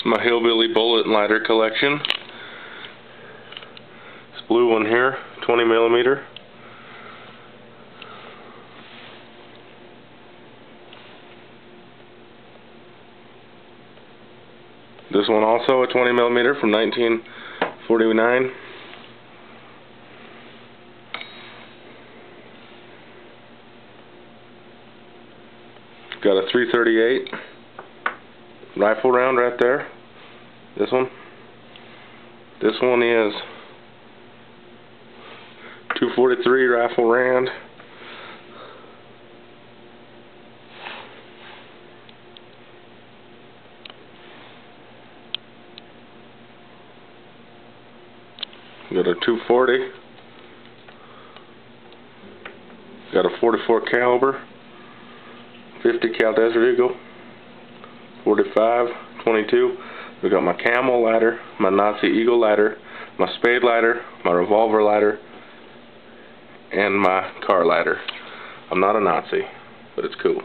It's my hillbilly bullet and lighter collection. This blue one here, 20mm. This one also a 20mm from 1949. Got a .338 rifle round right there. This one. This one is .243 rifle round. Got a .240. Got a .44 caliber. 50 cal Desert Eagle. 45, 22. We got my camel lighter, my Nazi Eagle lighter, my spade lighter, my revolver lighter, and my car lighter. I'm not a Nazi, but it's cool.